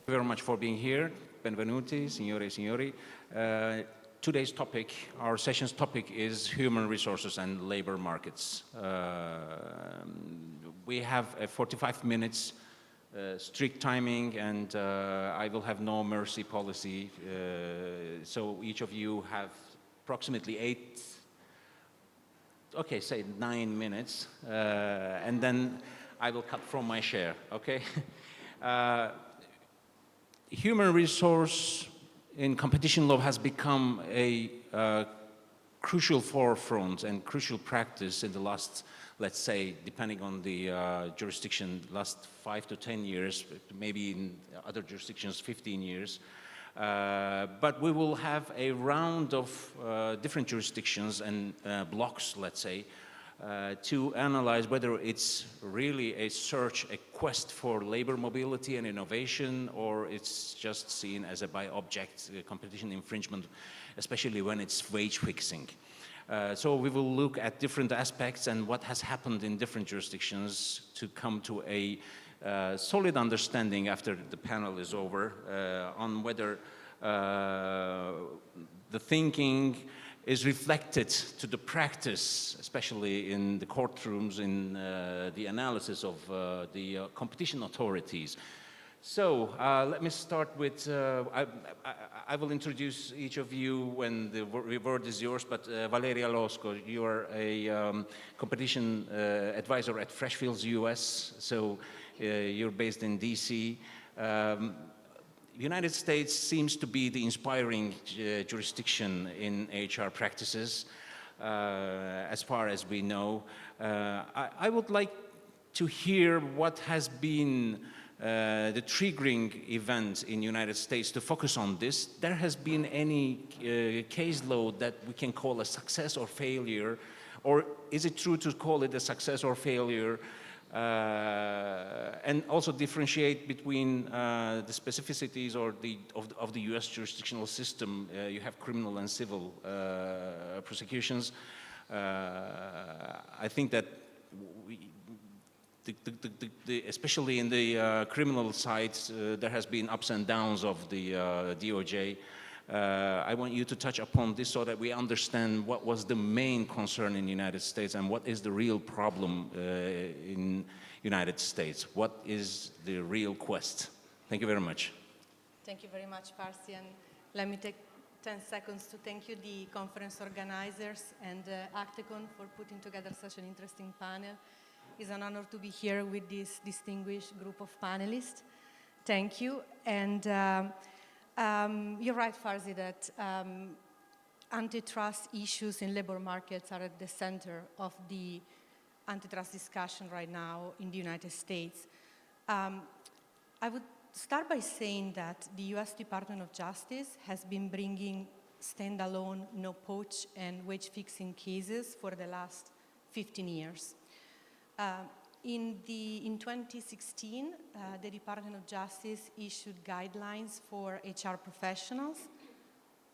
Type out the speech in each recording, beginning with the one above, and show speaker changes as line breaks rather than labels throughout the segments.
Thank you very much for being here. Benvenuti, signore e signori. Today's topic, our session's topic, is human resources and labor markets. We have a 45 minutes strict timing, and I will have no mercy policy. So each of you have approximately 9 minutes, and then I will cut from my share, okay? Human resource in competition law has become a crucial forefront and crucial practice in the last, let's say, depending on the jurisdiction, last 5 to 10 years, maybe in other jurisdictions 15 years. But we will have a round of different jurisdictions and blocks, let's say, to analyze whether it's really a search, a quest for labor mobility and innovation, or it's just seen as a by-object competition infringement, especially when it's wage fixing. So we will look at different aspects and what has happened in different jurisdictions to come to a solid understanding after the panel is over on whether the thinking is reflected to the practice, especially in the courtrooms, in the analysis of the competition authorities. So let me start with, I will introduce each of you when the word is yours, but Valeria Losco, you are a competition advisor at Freshfields US, so you're based in DC. The United States seems to be the inspiring jurisdiction in HR practices, as far as we know. I would like to hear what has been the triggering event in the United States to focus on this. There has been any caseload that we can call a success or failure, or is it true to call it a success or failure? And also differentiate between the specificities or of the U.S. jurisdictional system. You have criminal and civil prosecutions. I think that especially in the criminal side, there has been ups and downs of the DOJ. I want you to touch upon this so that we understand what was the main concern in the United States and what is the real problem in United States. What is the real quest? Thank you very much.
Thank you very much, Parsi. And let me take 10 seconds to thank you, the conference organizers and ACTECON, for putting together such an interesting panel. It's an honor to be here with this distinguished group of panelists. Thank you. And you're right, Farsi, that antitrust issues in labor markets are at the center of the antitrust discussion right now in the United States. I would start by saying that the US Department of Justice has been bringing standalone no-poach and wage-fixing cases for the last 15 years. In 2016, the Department of Justice issued guidelines for HR professionals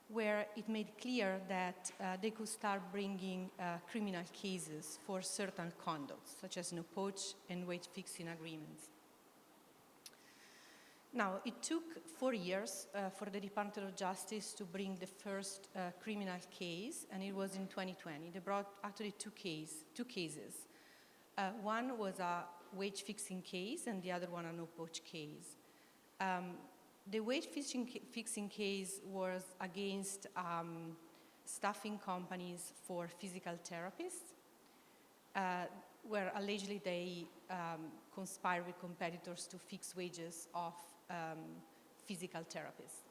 where it made clear that they could start bringing criminal cases for certain conducts, such as no-poach and wage-fixing agreements. Now, it took 4 years for the Department of Justice to bring the first criminal case, and it was in 2020. They brought actually two cases. One was a wage-fixing case, and the other one a no-poach case. The wage-fixing case was against staffing companies for physical therapists, where allegedly they conspired with competitors to fix wages of physical therapists.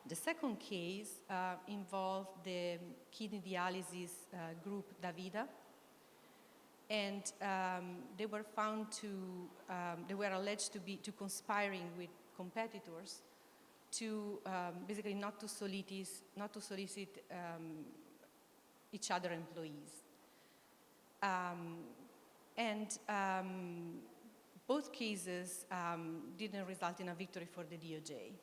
The second case involved the kidney dialysis group Davida, and they were found they were alleged to conspiring with competitors to basically not to solicit each other employees. Both cases didn't result in a victory for the DOJ.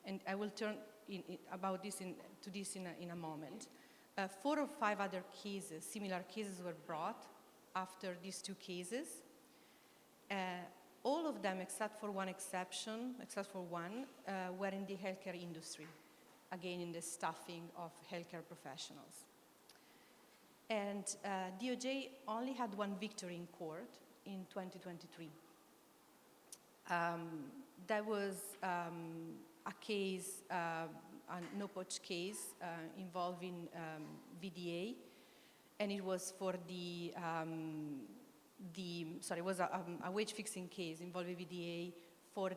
And I will turn to this in a moment. 4 or 5 other cases, similar cases, were brought after these two cases. all of them, except for one exception, were in the healthcare industry, again in the staffing of healthcare professionals. And DOJ only had one victory in court in 2023. That was a case, a no-poach case involving VDA, and it was for it was a wage-fixing case involving VDA for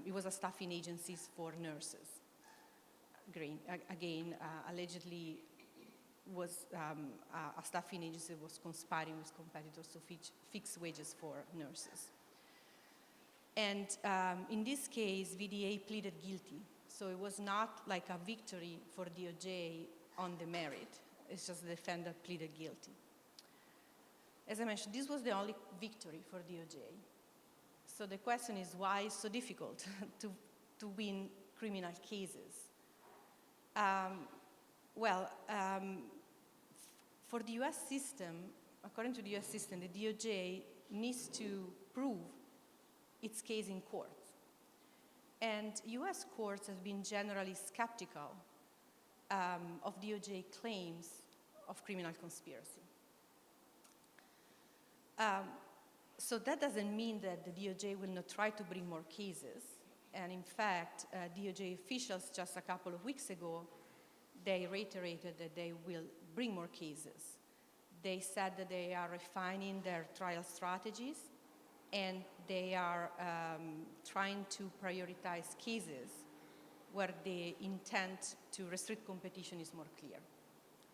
it was a staffing agencies for nurses. Again, allegedly was a staffing agency was conspiring with competitors to fix wages for nurses. And in this case, VDA pleaded guilty. So it was not like a victory for DOJ on the merit. It's just the defendant pleaded guilty. As I mentioned, this was the only victory for DOJ. So the question is, why it's so difficult to win criminal cases? For the US system, according to the US system, the DOJ needs to prove its case in court. And US courts have been generally skeptical of DOJ claims of criminal conspiracy. So that doesn't mean that the DOJ will not try to bring more cases. And in fact, DOJ officials just a couple of weeks ago, they reiterated that they will bring more cases. They said that they are refining their trial strategies, and they are trying to prioritize cases where the intent to restrict competition is more clear.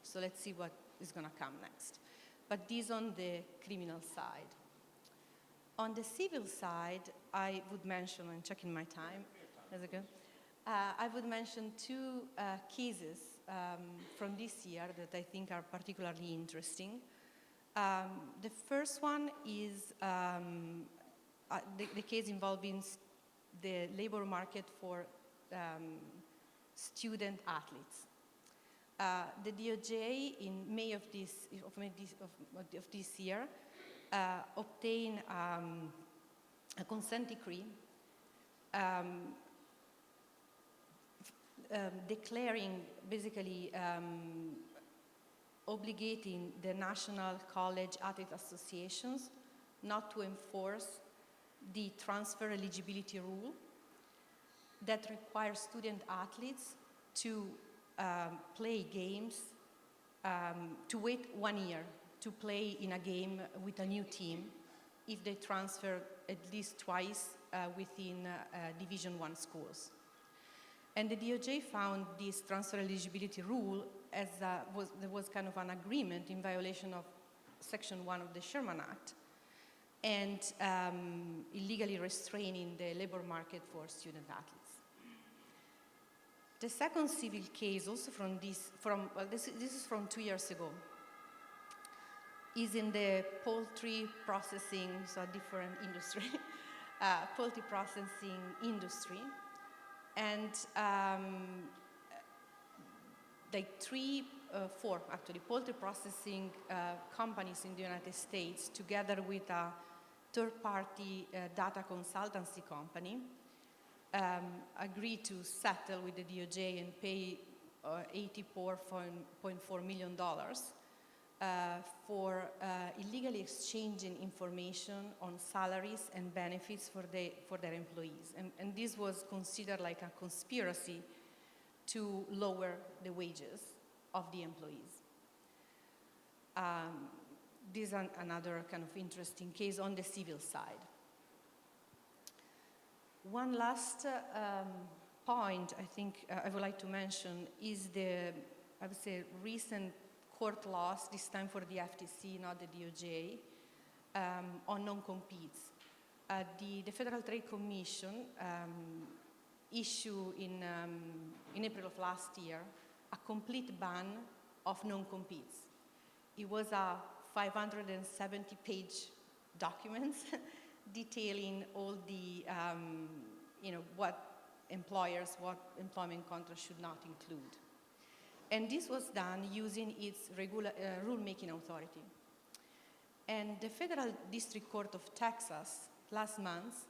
So let's see what is going to come next. But this on the criminal side. On the civil side, I would mention, I'm checking my time, is it good? I would mention two cases from this year that I think are particularly interesting. The first one is the case involving the labor market for student athletes. The DOJ in May of this year obtained a consent decree declaring, basically obligating the national college athlete associations not to enforce the transfer eligibility rule that requires student athletes to play games, to wait 1 year to play in a game with a new team if they transfer at least twice within Division I schools. And the DOJ found this transfer eligibility rule as there was kind of an agreement in violation of Section 1 of the Sherman Act and illegally restraining the labor market for student athletes. The second civil case, also this is from 2 years ago, is in the poultry processing, so a different industry, poultry processing industry. And four poultry processing companies in the United States, together with a third-party data consultancy company, agreed to settle with the DOJ and pay $84.4 million for illegally exchanging information on salaries and benefits for their employees. And this was considered like a conspiracy to lower the wages of the employees. This is another kind of interesting case on the civil side. One last point I think I would like to mention is I would say, recent court loss, this time for the FTC, not the DOJ, on non-competes. The Federal Trade Commission issued in April of last year a complete ban of non-competes. It was a 570-page document detailing all the, what employment contracts should not include. And this was done using its rulemaking authority. And the Federal District Court of Texas last month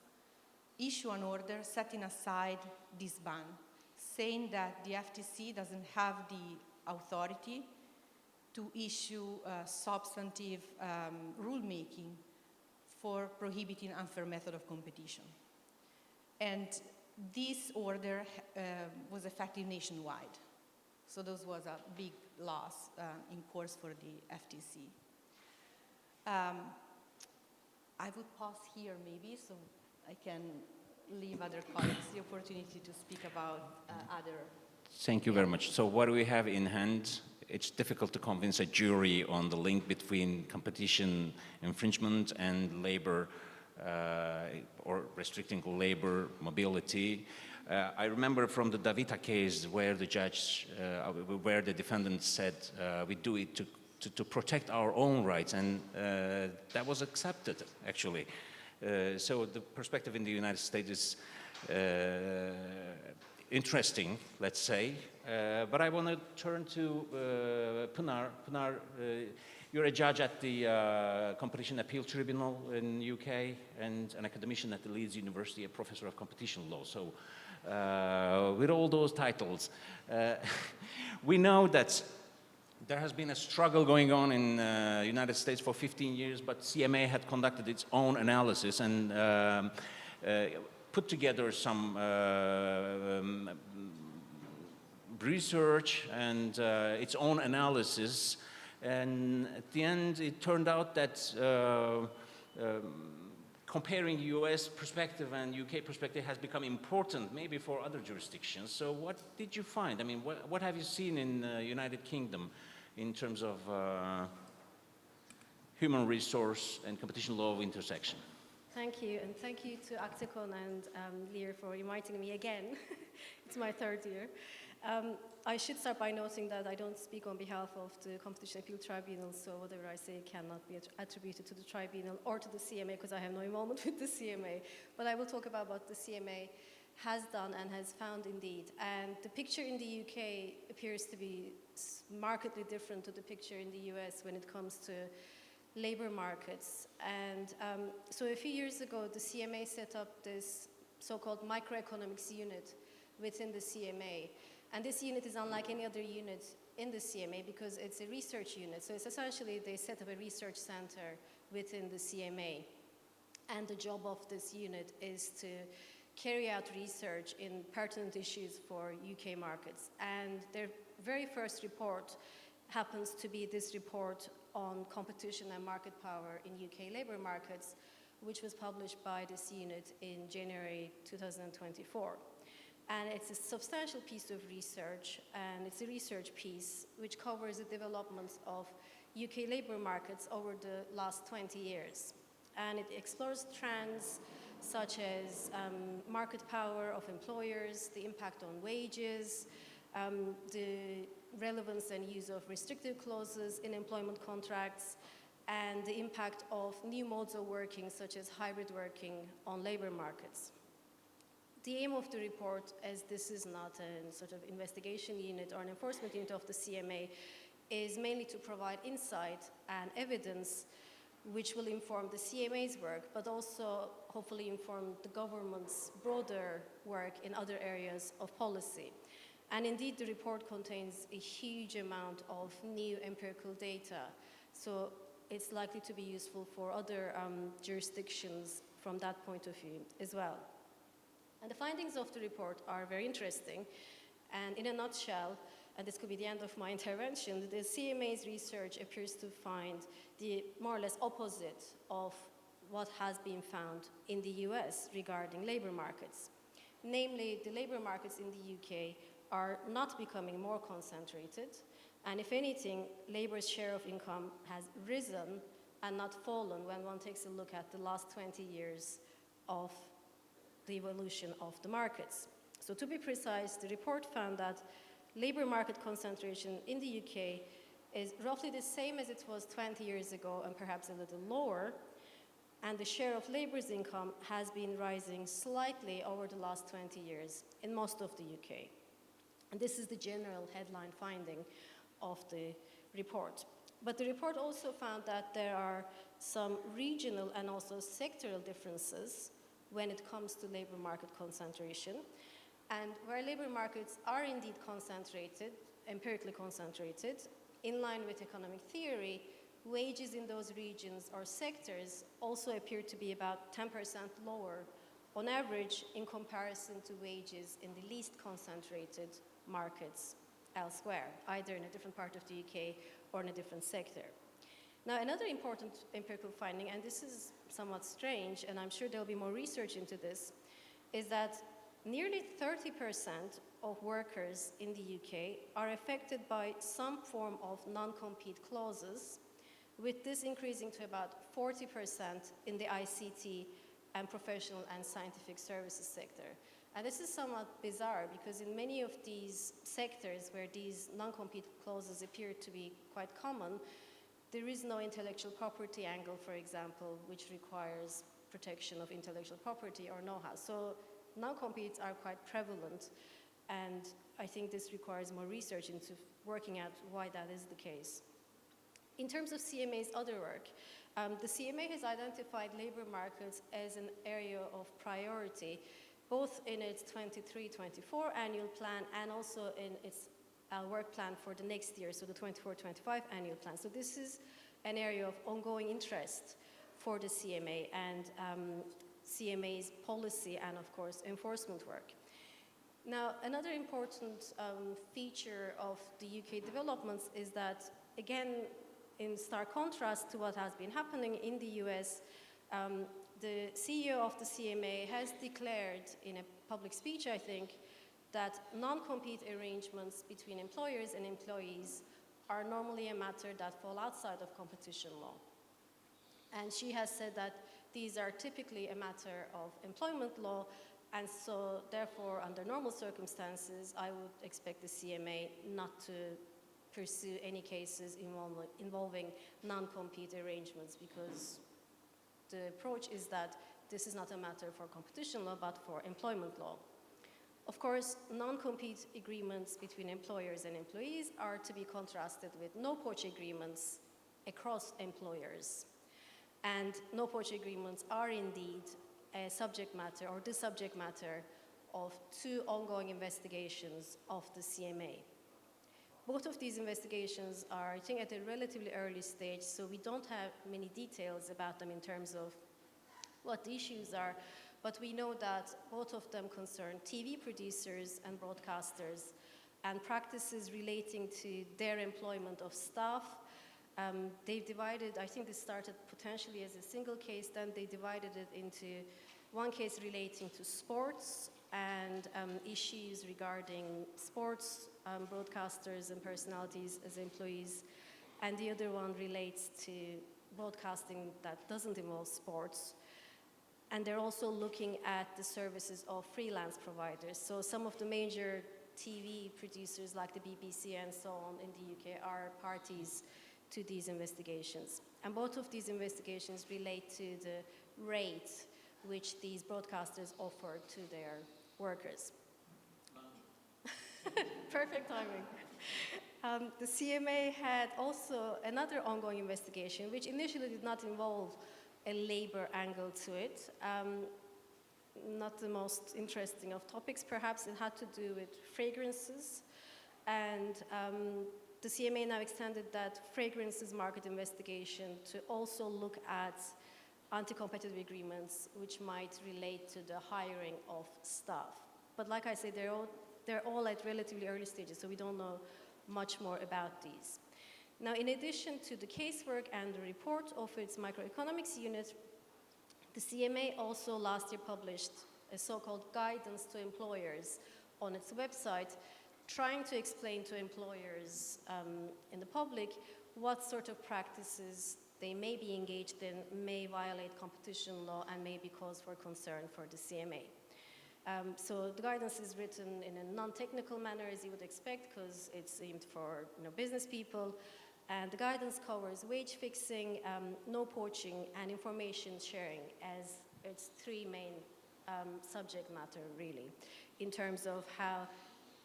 issued an order setting aside this ban, saying that the FTC doesn't have the authority to issue substantive rulemaking for prohibiting unfair method of competition. And this order was effective nationwide. So this was a big loss in course for the FTC. I would pause here maybe so I can leave other colleagues the opportunity to speak about other.
Thank you very much. So what we have in hand, it's difficult to convince a jury on the link between competition infringement and labor or restricting labor mobility. I remember from the Davita case where the judge, where the defendant said, we do it to protect our own rights, and that was accepted, actually. So the perspective in the United States is interesting, let's say. But I want to turn to Pınar. Pınar, you're a judge at the Competition Appeal Tribunal in the UK and an academician at the Leeds University, a professor of competition law. So with all those titles, we know that there has been a struggle going on in the United States for 15 years, but CMA had conducted its own analysis and put together some research and its own analysis. And at the end, it turned out that comparing US perspective and UK perspective has become important, maybe for other jurisdictions. So what did you find? I mean, what have you seen in the United Kingdom in terms of human resource and competition law of intersection?
Thank you, and thank you to ACTECON and Lear for inviting me again. It's my third year. I should start by noting that I don't speak on behalf of the Competition Appeal Tribunal, so whatever I say cannot be attributed to the tribunal or to the CMA, because I have no involvement with the CMA. But I will talk about what the CMA has done and has found indeed. And the picture in the UK appears to be markedly different to the picture in the US when it comes to labor markets. And so a few years ago, the CMA set up this so-called microeconomics unit within the CMA. And this unit is unlike any other unit in the CMA because it's a research unit. So it's essentially, they set up a research center within the CMA. And the job of this unit is to carry out research in pertinent issues for UK markets. And their very first report happens to be this report on competition and market power in UK labor markets, which was published by this unit in January 2024. And it's a substantial piece of research, and it's a research piece which covers the developments of UK labor markets over the last 20 years. And it explores trends such as market power of employers, the impact on wages, the relevance and use of restrictive clauses in employment contracts, and the impact of new modes of working, such as hybrid working, on labor markets. The aim of the report, as this is not a sort of investigation unit or an enforcement unit of the CMA, is mainly to provide insight and evidence which will inform the CMA's work, but also hopefully inform the government's broader work in other areas of policy. And indeed, the report contains a huge amount of new empirical data, so it's likely to be useful for other jurisdictions from that point of view as well. And the findings of the report are very interesting, and in a nutshell, and this could be the end of my intervention, the CMA's research appears to find the more or less opposite of what has been found in the US regarding labor markets. Namely, the labor markets in the UK are not becoming more concentrated, and if anything, labor's share of income has risen and not fallen when one takes a look at the last 20 years of the evolution of the markets. So to be precise, the report found that labor market concentration in the UK is roughly the same as it was 20 years ago and perhaps a little lower, and the share of labor's income has been rising slightly over the last 20 years in most of the UK. And this is the general headline finding of the report. But the report also found that there are some regional and also sectoral differences when it comes to labor market concentration. And where labor markets are indeed concentrated, empirically concentrated, in line with economic theory, wages in those regions or sectors also appear to be about 10% lower on average in comparison to wages in the least concentrated markets elsewhere, either in a different part of the UK or in a different sector. Now, another important empirical finding, and this is somewhat strange, and I'm sure there'll be more research into this, is that nearly 30% of workers in the UK are affected by some form of non-compete clauses, with this increasing to about 40% in the ICT and professional and scientific services sector. And this is somewhat bizarre because in many of these sectors where these non-compete clauses appear to be quite common, there is no intellectual property angle, for example, which requires protection of intellectual property or know-how. So non-competes are quite prevalent, and I think this requires more research into working out why that is the case. In terms of CMA's other work, the CMA has identified labor markets as an area of priority, both in its 23-24 annual plan and also in its work plan for the next year, so the 24-25 annual plan. So this is an area of ongoing interest for the CMA and CMA's policy and, of course, enforcement work. Now, another important feature of the UK developments is that, again, in stark contrast to what has been happening in the US, the CEO of the CMA has declared in a public speech, I think, that non-compete arrangements between employers and employees are normally a matter that fall outside of competition law. And she has said that these are typically a matter of employment law, and so therefore, under normal circumstances, I would expect the CMA not to pursue any cases involving non-compete arrangements, because the approach is that this is not a matter for competition law, but for employment law. Of course, non-compete agreements between employers and employees are to be contrasted with no-poach agreements across employers. And no-poach agreements are indeed a subject matter, or the subject matter, of 2 ongoing investigations of the CMA. Both of these investigations are, I think, at a relatively early stage, so we don't have many details about them in terms of what the issues are, but we know that both of them concern TV producers and broadcasters and practices relating to their employment of staff. They've divided, I think this started potentially as a single case, then they divided it into one case relating to sports and issues regarding sports broadcasters and personalities as employees, and the other one relates to broadcasting that doesn't involve sports. And they're also looking at the services of freelance providers. So some of the major TV producers like the BBC and so on in the UK are parties to these investigations. And both of these investigations relate to the rate which these broadcasters offer to their workers. Perfect timing. The CMA had also another ongoing investigation, which initially did not involve a labor angle to it. Not the most interesting of topics, perhaps. It had to do with fragrances. And the CMA now extended that fragrances market investigation to also look at anti-competitive agreements, which might relate to the hiring of staff. But like I said, they're all at relatively early stages, so we don't know much more about these. Now, in addition to the casework and the report of its microeconomics unit, the CMA also last year published a so-called guidance to employers on its website, trying to explain to employers in the public what sort of practices they may be engaged in may violate competition law and may be cause for concern for the CMA. So the guidance is written in a non-technical manner, as you would expect, because it's aimed for business people. And the guidance covers wage fixing, no poaching, and information sharing as its 3 main subject matter, really, in terms of how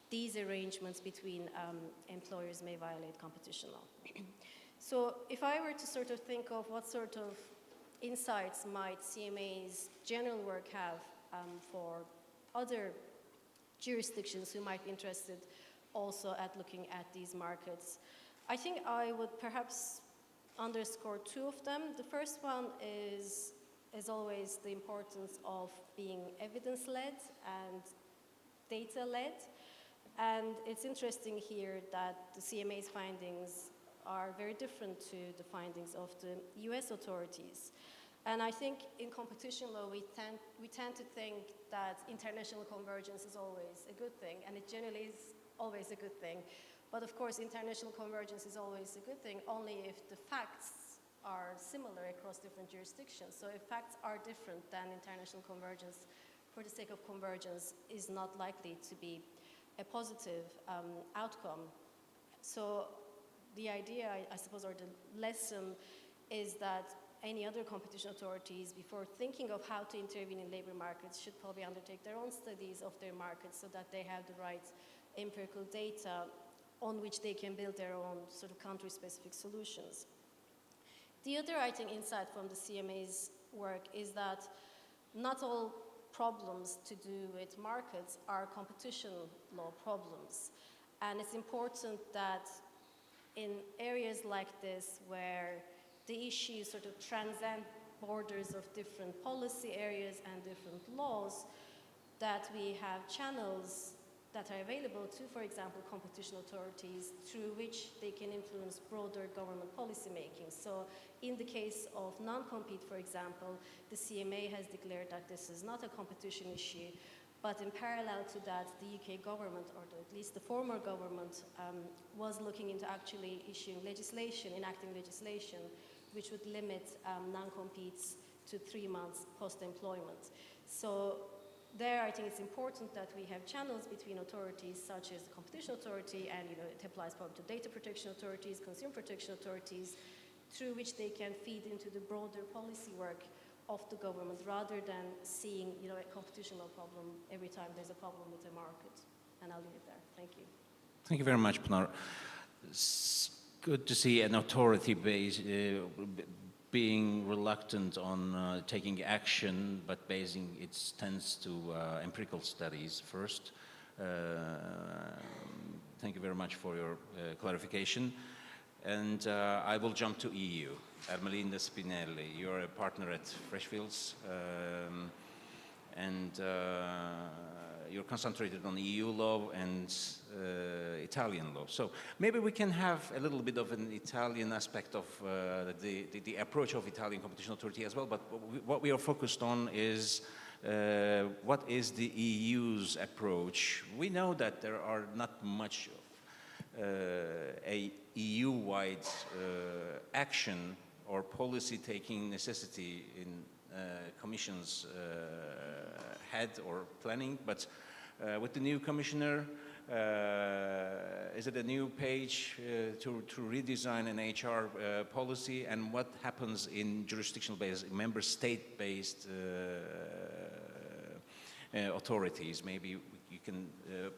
these arrangements between employers may violate competition law. So if I were to sort of think of what sort of insights might CMA's general work have for other jurisdictions who might be interested also at looking at these markets, I think I would perhaps underscore two of them. The first one is, as always, the importance of being evidence-led and data-led. And it's interesting here that the CMA's findings are very different to the findings of the US authorities. And I think in competition law, we tend to think that international convergence is always a good thing, and it generally is always a good thing. But of course, international convergence is always a good thing only if the facts are similar across different jurisdictions. So if facts are different, then international convergence, for the sake of convergence, is not likely to be a positive outcome. So the idea, I suppose, or the lesson is that any other competition authorities, before thinking of how to intervene in labor markets, should probably undertake their own studies of their markets so that they have the right empirical data on which they can build their own sort of country-specific solutions. The other, I think, insight from the CMA's work is that not all problems to do with markets are competition law problems. And it's important that in areas like this, where the issues sort of transcend borders of different policy areas and different laws, that we have channels that are available to, for example, competition authorities, through which they can influence broader government policy making. So in the case of non-compete, for example, the CMA has declared that this is not a competition issue, but in parallel to that, the UK government, or at least the former government, was looking into actually issuing legislation, enacting legislation, which would limit non-competes to 3 months post-employment. So there, I think it's important that we have channels between authorities such as the competition authority, and it applies probably to data protection authorities, consumer protection authorities, through which they can feed into the broader policy work of the government, rather than seeing a competition law problem every time there's a problem with the market. And I'll leave it there. Thank you.
Thank you very much, Pınar. It's good to see an authority being reluctant on taking action, but basing its stance to empirical studies first. Thank you very much for your clarification. And I will jump to EU. Ermelinda Spinelli, you're a partner at Freshfields, and you're concentrated on EU law and Italian law. So maybe we can have a little bit of an Italian aspect of the approach of Italian Competition Authority as well, but what we are focused on is what is the EU's approach. We know that there are not much of a EU-wide action or policy-taking necessity in Commission's head or planning, but with the new Commissioner, is it a new page to redesign an HR policy, and what happens in jurisdictional-based, member state-based authorities? Maybe you can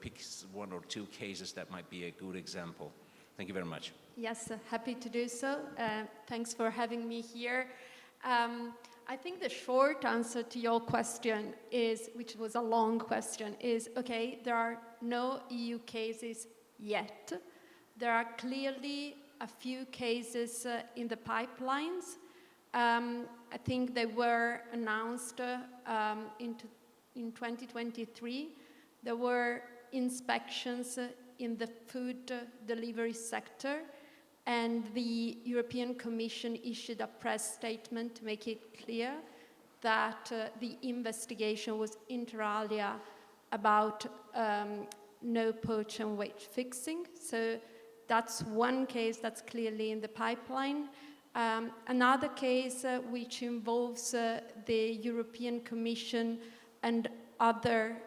pick 1 or 2 cases that might be a good example. Thank you very much.
Yes, happy to do so. Thanks for having me here. I think the short answer to your question is, which was a long question, is, okay, there are no EU cases yet. There are clearly a few cases in the pipelines. I think they were announced in 2023. There were inspections in the food delivery sector, and the European Commission issued a press statement to make it clear that the investigation was inter alia about no-poaching wage fixing. So that's one case that's clearly in the pipeline. Another case which involves the European Commission and other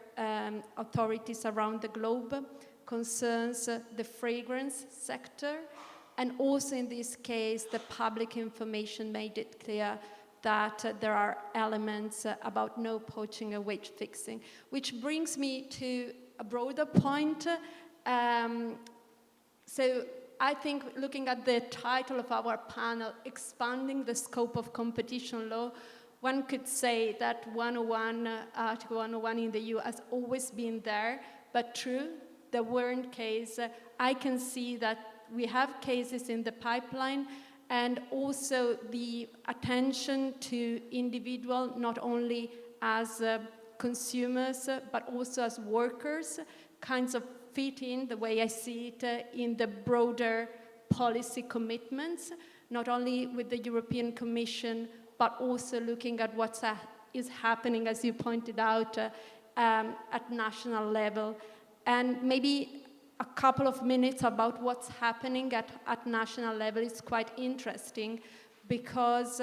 authorities around the globe concerns the fragrance sector. And also in this case, the public information made it clear that there are elements about no-poaching and wage fixing, which brings me to a broader point. So I think looking at the title of our panel, expanding the scope of competition law, one could say that 101, Article 101 in the EU has always been there, but true, there weren't cases. I can see that we have cases in the pipeline, and also the attention to individual, not only as consumers, but also as workers, kinds of fit in, the way I see it, in the broader policy commitments, not only with the European Commission, but also looking at what is happening, as you pointed out, at national level. And maybe a couple of minutes about what's happening at national level is quite interesting, because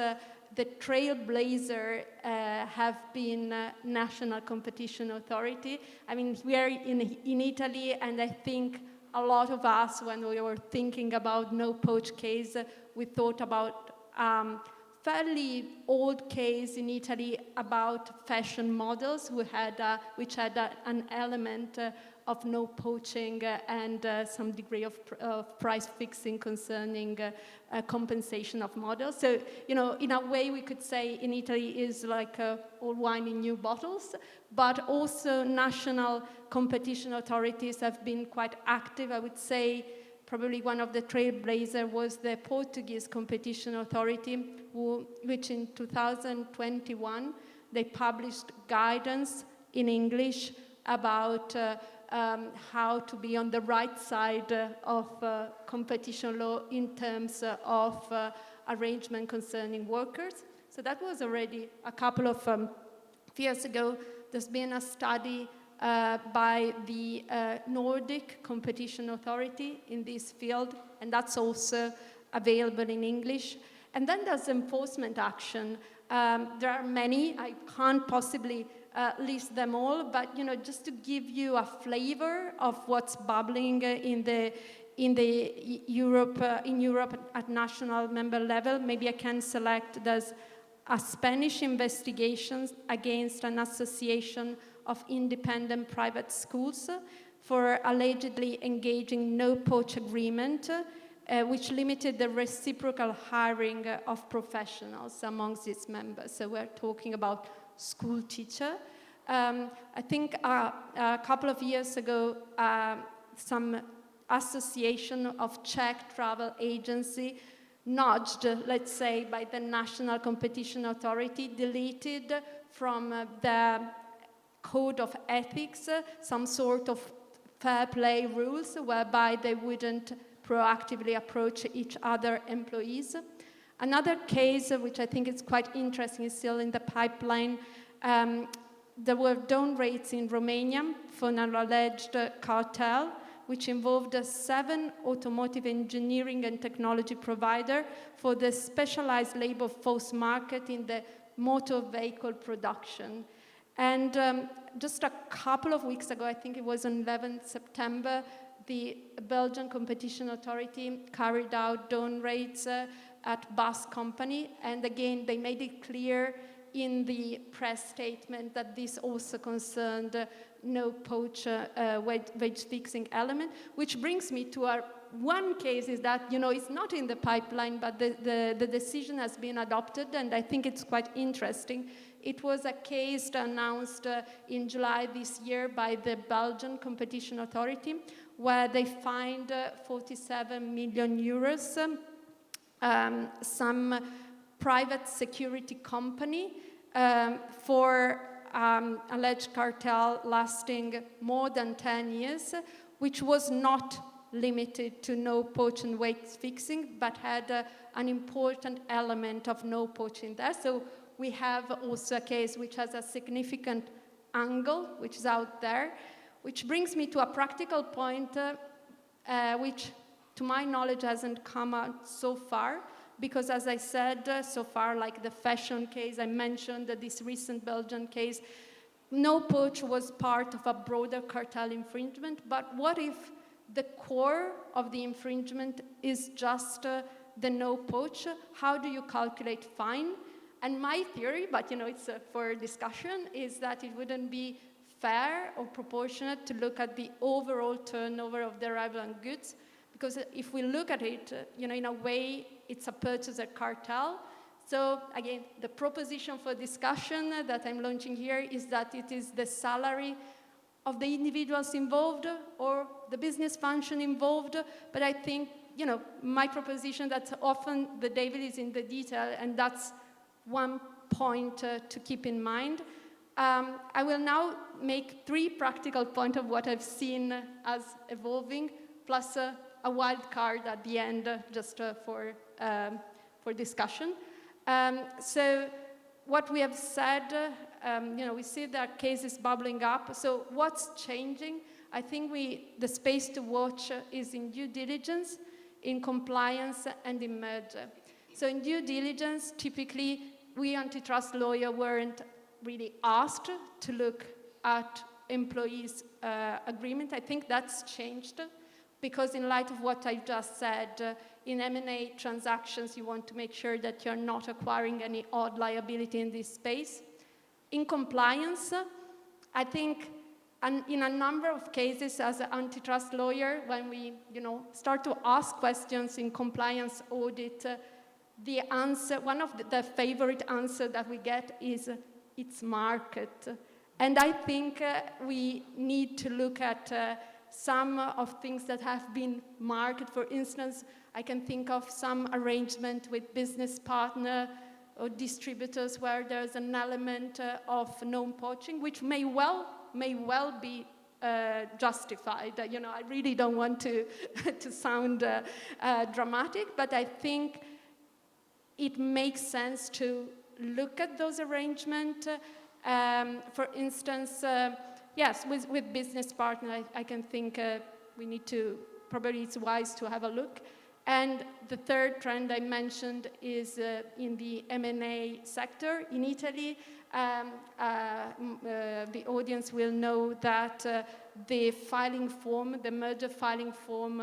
the trailblazer have been National Competition Authority. I mean, we are in Italy, and I think a lot of us, when we were thinking about no-poach case, we thought about fairly old case in Italy about fashion models which had an element of no poaching and some degree of price fixing concerning compensation of models. So, you know, in a way we could say in Italy is like all wine in new bottles, but also national competition authorities have been quite active. I would say probably one of the trailblazers was the Portuguese Competition Authority, which in 2021, they published guidance in English about how to be on the right side of competition law in terms of arrangement concerning workers. So that was already a couple of years ago. There's been a study by the Nordic Competition Authority in this field, and that's also available in English. And then there's enforcement action. There are many. I can't possibly list them all, but you know, just to give you a flavor of what's bubbling in Europe at national member level, maybe I can select. There's a Spanish investigation against an association of independent private schools for allegedly engaging no-poach agreement, which limited the reciprocal hiring of professionals amongst its members. So we're talking about school teacher. I think a couple of years ago, some association of Czech travel agency nudged, let's say, by the National Competition Authority, deleted from the code of ethics some sort of fair play rules whereby they wouldn't proactively approach each other employees. Another case, which I think is quite interesting, is still in the pipeline. There were down rates in Romania for an alleged cartel, which involved 7 automotive engineering and technology provider for the specialized labor force market in the motor vehicle production. And just a couple of weeks ago, I think it was on 11th September, the Belgian Competition Authority carried out down raids at bus company. And again, they made it clear in the press statement that this also concerned no-poach wage fixing element, which brings me to our one case is that, you know, it's not in the pipeline, but the decision has been adopted, and I think it's quite interesting. It was a case announced in July this year by the Belgian Competition Authority, where they fined 47 million euros some private security company for alleged cartel lasting more than 10 years, which was not limited to no-poach and wage fixing, but had an important element of no-poaching there. So we have also a case which has a significant angle, which is out there, which brings me to a practical point, which to my knowledge hasn't come out so far, because as I said, so far, like the fashion case, I mentioned this recent Belgian case, no-poach was part of a broader cartel infringement, but what if the core of the infringement is just the no-poach? How do you calculate fine? And my theory, but you know, it's for discussion, is that it wouldn't be fair or proportionate to look at the overall turnover of the arrival on goods, because if we look at it, in a way, it's a purchaser cartel. So again, the proposition for discussion that I'm launching here is that it is the salary of the individuals involved or the business function involved. But I think, my proposition that often the devil is in the detail, and that's one point to keep in mind. I will now make 3 practical points of what I've seen as evolving, plus a wild card at the end, just for discussion. So what we have said, we see that cases bubbling up. So what's changing? I think the space to watch is in due diligence, in compliance, and in merger. So in due diligence, typically, we antitrust lawyers weren't really asked to look at employees' agreement. I think that's changed, because in light of what I just said, in M&A transactions, you want to make sure that you're not acquiring any odd liability in this space. In compliance, I think in a number of cases as an antitrust lawyer, when we start to ask questions in compliance audit, the answer, one of the favorite answer that we get is it's market. And I think we need to look at some of things that have been market. For instance, I can think of some arrangement with business partner or distributors where there's an element of no-poaching, which may well be justified. I really don't want to sound dramatic, but I think it makes sense to look at those arrangements. For instance, yes, with business partner, I can think we need to, probably it's wise to have a look. And the third trend I mentioned is in the M&A sector. In Italy, the audience will know that the filing form, the merger filing form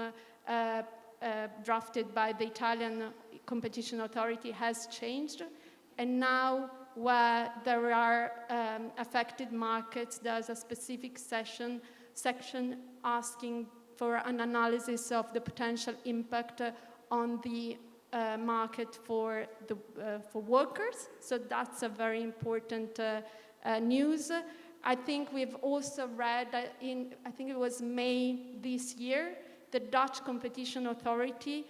drafted by the Italian competition authority has changed. And now where there are affected markets, there's a specific section asking for an analysis of the potential impact on the market for workers. So that's a very important news. I think we've also read I think it was May this year, the Dutch Competition Authority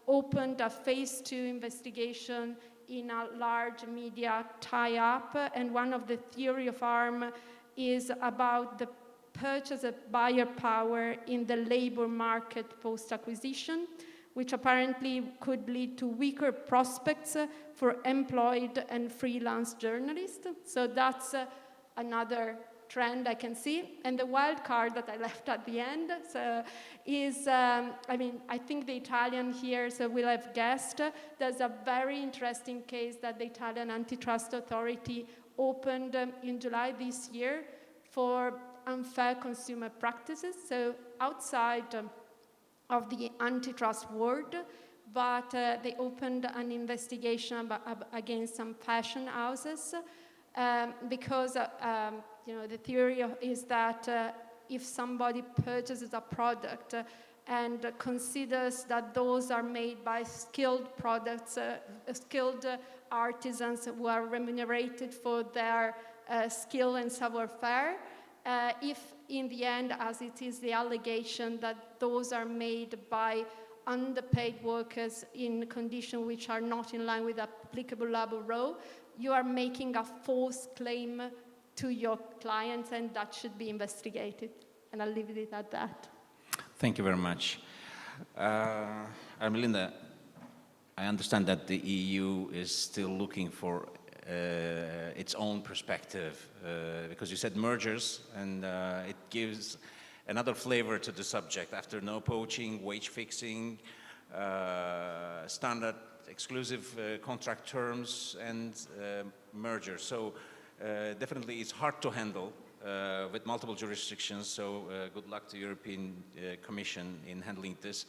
opened a phase 2 investigation in a large media tie-up, and one of the theory of harm is about the purchase of buyer power in the labor market post-acquisition, which apparently could lead to weaker prospects for employed and freelance journalists. So that's another trend I can see. And the wild card that I left at the end is, I think the Italian here will have guessed, there's a very interesting case that the Italian Antitrust Authority opened in July this year for unfair consumer practices, so outside of the antitrust world, but they opened an investigation against some fashion houses because the theory is that if somebody purchases a product and considers that those are made by skilled artisans who are remunerated for their skill and savoir-faire, if in the end, as it is the allegation that those are made by underpaid workers in conditions which are not in line with applicable labor law, you are making a false claim to your clients, and that should be investigated. And I'll leave it at that.
Thank you very much. Armelinda, I understand that the EU is still looking for its own perspective, because you said mergers, and it gives another flavor to the subject. After no poaching, wage fixing, standard exclusive contract terms, and mergers. So definitely it's hard to handle with multiple jurisdictions. So good luck to European Commission in handling this.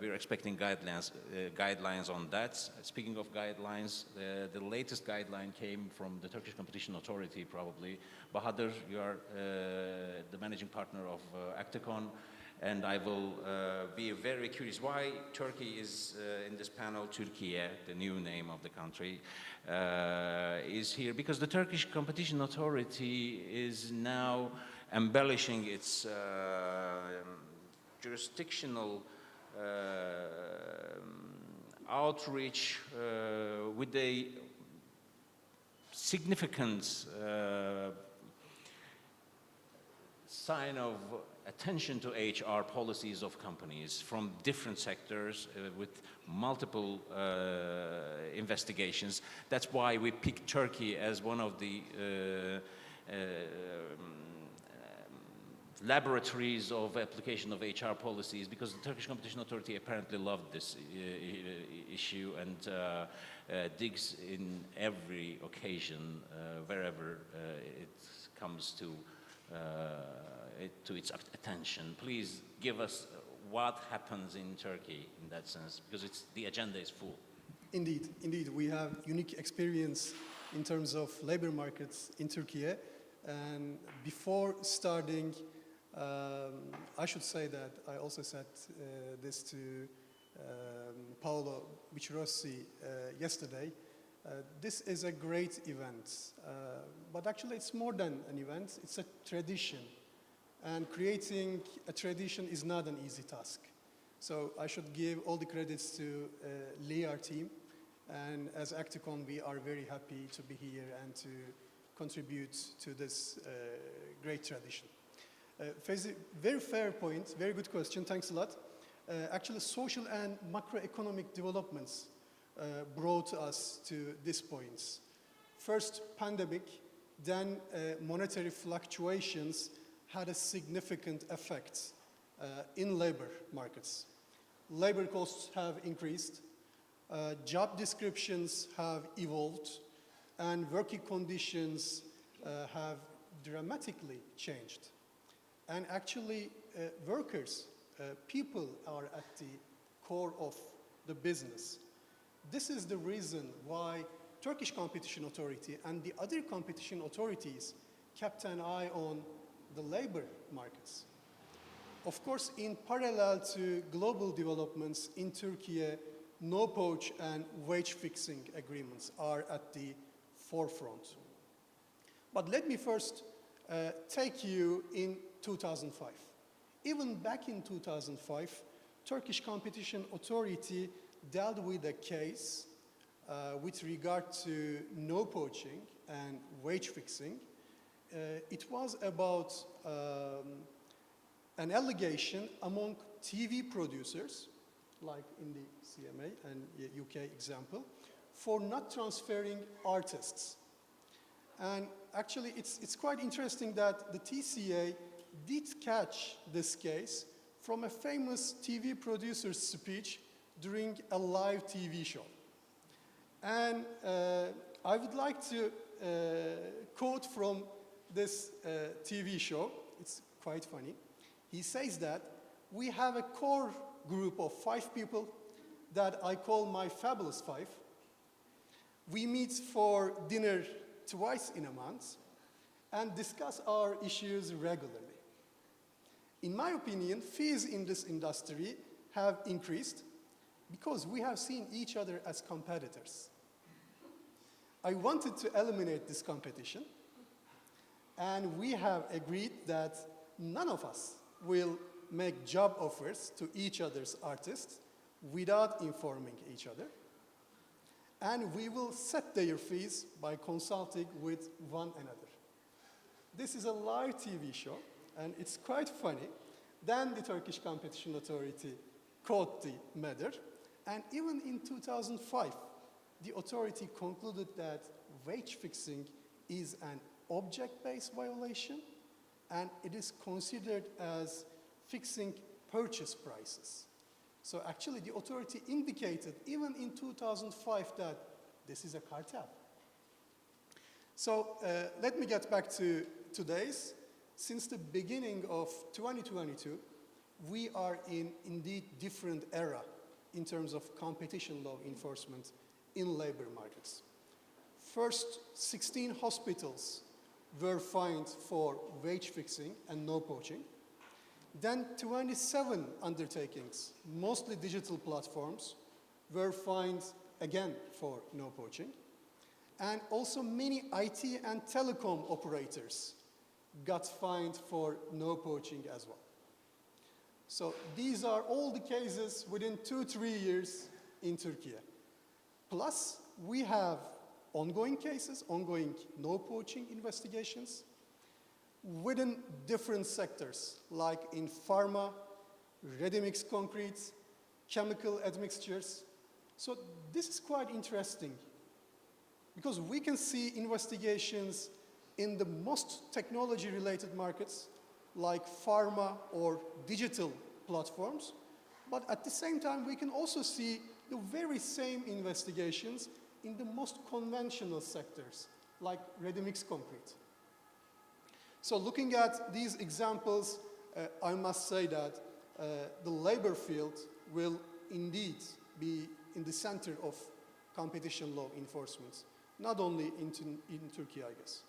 We're expecting guidelines on that. Speaking of guidelines, the latest guideline came from the Turkish Competition Authority, probably. Bahadur, you are the managing partner of ACTECON, And I will be very curious why Turkey is in this panel. Türkiye, the new name of the country, is here because the Turkish Competition Authority is now embellishing its jurisdictional outreach with a significant sign of attention to HR policies of companies from different sectors with multiple investigations. That's why we picked Turkey as one of the laboratories of application of HR policies, because the Turkish Competition Authority apparently loved this issue and digs in every occasion wherever it comes to its attention. Please give us what happens in Turkey in that sense, because the agenda is full.
Indeed, indeed. We have unique experience in terms of labor markets in Turkey. And before starting, I should say that I also said this to Paolo Vicirossi yesterday. This is a great event, but actually it's more than an event, it's a tradition. And creating a tradition is not an easy task. So I should give all the credits to Lear team. And as ACTECON, we are very happy to be here and to contribute to this great tradition. Faizi, very fair point, very good question, thanks a lot. Actually, social and macroeconomic developments brought us to these points. First, pandemic, then monetary fluctuations had a significant effect in labor markets. Labor costs have increased, job descriptions have evolved, and working conditions have dramatically changed. And actually, workers, people are at the core of the business. This is the reason why Turkish Competition Authority and the other competition authorities kept an eye on the labor markets. Of course, in parallel to global developments in Turkey, no-poach and wage-fixing agreements are at the forefront. But let me first take you in 2005. Even back in 2005, Turkish Competition Authority dealt with a case with regard to no-poaching and wage-fixing. It was about an allegation among TV producers, like in the CMA and UK example, for not transferring artists. And actually, it's quite interesting that the TCA did catch this case from a famous TV producer's speech during a live TV show. And I would like to quote from this TV show. It's quite funny. He says that we have a core group of 5 people that I call my fabulous 5. We meet for dinner twice in a month and discuss our issues regularly. In my opinion, fees in this industry have increased because we have seen each other as competitors. I wanted to eliminate this competition, and we have agreed that none of us will make job offers to each other's artists without informing each other. And we will set their fees by consulting with one another. This is a live TV show, and it's quite funny. Then the Turkish Competition Authority caught the matter, and even in 2005, the authority concluded that wage fixing is an object-based violation, and it is considered as fixing purchase prices. So actually, the authority indicated, even in 2005, that this is a cartel. So let me get back to today's. Since the beginning of 2022, we are in indeed different era in terms of competition law enforcement in labor markets. First, 16 hospitals were fined for wage fixing and no poaching. Then 27 undertakings, mostly digital platforms, were fined again for no poaching. And also many IT and telecom operators got fined for no poaching as well. So these are all the cases within 2-3 years in Turkey. Plus, we have ongoing cases, ongoing no poaching investigations within different sectors, like in pharma, ready-mix concrete, chemical admixtures. So this is quite interesting because we can see investigations in the most technology-related markets, like pharma or digital platforms, but at the same time, we can also see the very same investigations in the most conventional sectors, like ready-mix concrete. So looking at these examples, I must say that the labor field will indeed be in the center of competition law enforcement, not only in Turkey, I guess.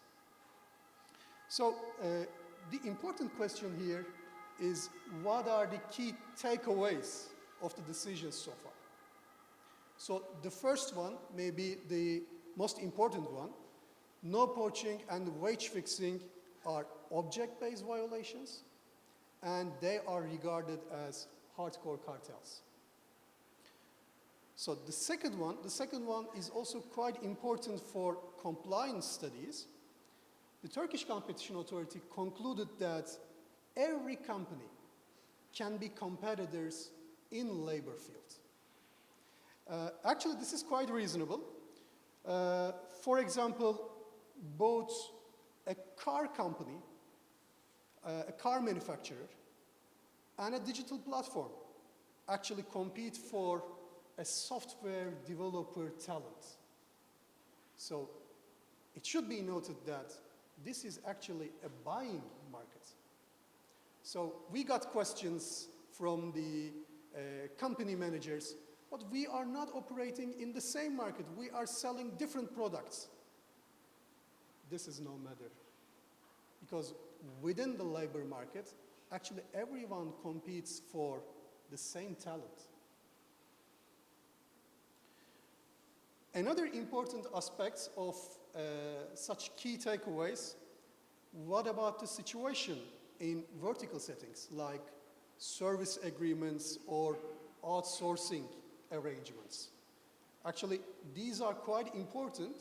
So the important question here is, what are the key takeaways of the decisions so far? So the first one, maybe the most important one, no poaching and wage fixing are object-based violations, and they are regarded as hardcore cartels. So the second one is also quite important for compliance studies. The Turkish Competition Authority concluded that every company can be competitors in labor field. Actually, this is quite reasonable. For example, both a car company, a car manufacturer, and a digital platform actually compete for a software developer talent. So it should be noted that this is actually a buying market. So we got questions from the company managers, but we are not operating in the same market. We are selling different products. This is no matter. Because within the labor market, actually everyone competes for the same talent. Another important aspect of such key takeaways, what about the situation in vertical settings like service agreements or outsourcing arrangements? Actually, these are quite important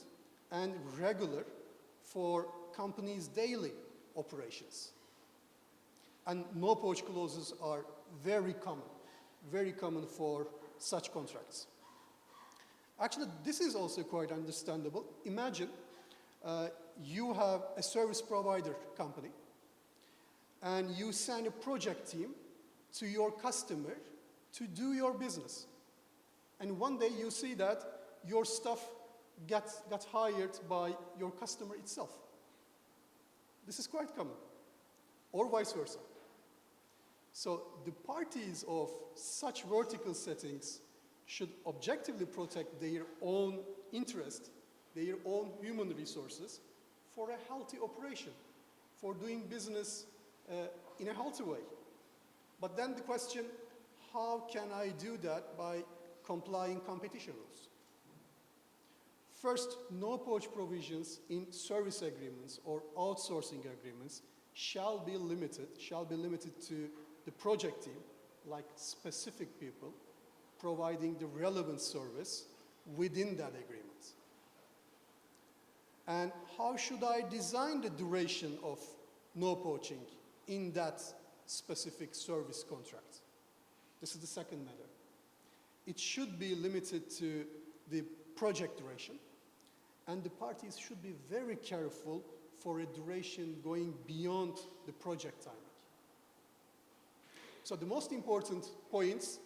and regular for companies' daily operations. And no-poach clauses are very common for such contracts. Actually, this is also quite understandable. Imagine you have a service provider company and you send a project team to your customer to do your business. And one day you see that your staff got hired by your customer itself. This is quite common, or vice versa. So the parties of such vertical settings should objectively protect their own interest, their own human resources for a healthy operation, for doing business in a healthy way. But then the question, how can I do that by complying competition rules? First, no-poach provisions in service agreements or outsourcing agreements shall be limited to the project team, like specific people, providing the relevant service within that agreement. And how should I design the duration of no poaching in that specific service contract? This is the second matter. It should be limited to the project duration, and the parties should be very careful for a duration going beyond the project timing. So the most important points,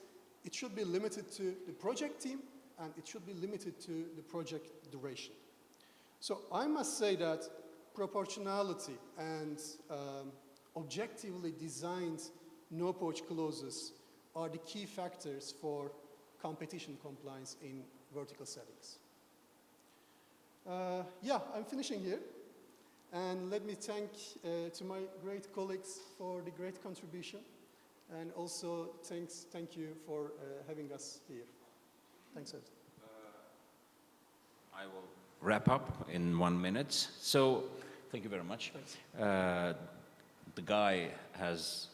it should be limited to the project team, and it should be limited to the project duration. So I must say that proportionality and objectively designed no-poach clauses are the key factors for competition compliance in vertical settings. Yeah, I'm finishing here. And let me thank to my great colleagues for the great contribution. And also, thank you for having us here. Thanks, Ed.
I will wrap up in 1 minute. So, thank you very much. The guy has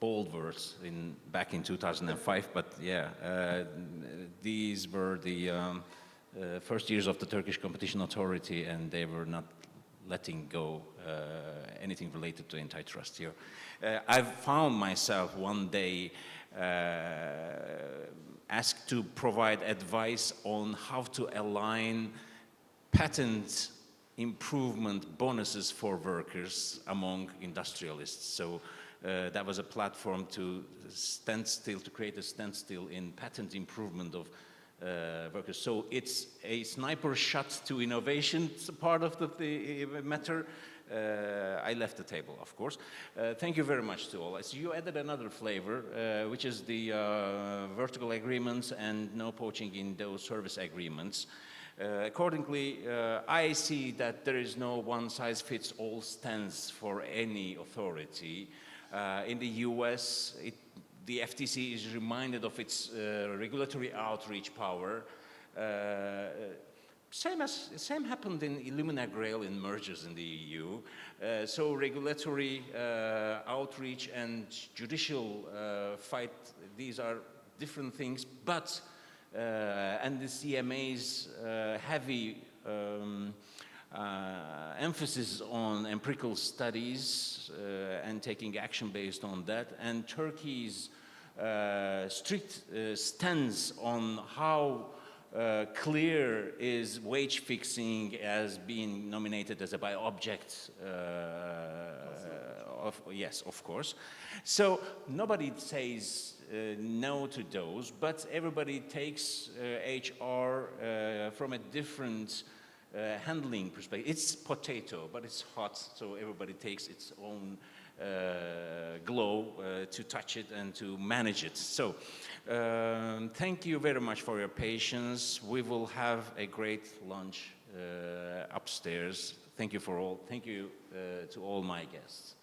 bold words back in 2005, but yeah, these were the first years of the Turkish Competition Authority, and they were not letting go anything related to antitrust here. I've found myself one day asked to provide advice on how to align patent improvement bonuses for workers among industrialists. So that was a platform to create a standstill in patent improvement of workers. So it's a sniper shot to innovation part of the matter. I left the table, of course. Thank you very much to all. So you added another flavor, which is the vertical agreements and no poaching in those service agreements. Accordingly, I see that there is no one-size-fits-all stance for any authority. In the US, the FTC is reminded of its regulatory outreach power. Same happened in Illumina Grail in mergers in the EU. So regulatory outreach and judicial fight, these are different things, but and the CMA's heavy emphasis on empirical studies and taking action based on that, and Turkey's strict stance on how clear is wage fixing as being nominated as a by object yes, of course. So nobody says no to those, but everybody takes HR from a different handling perspective. It's potato, but it's hot, so everybody takes its own glow to touch it and to manage it. So thank you very much for your patience. We will have a great lunch upstairs. Thank you to all my guests.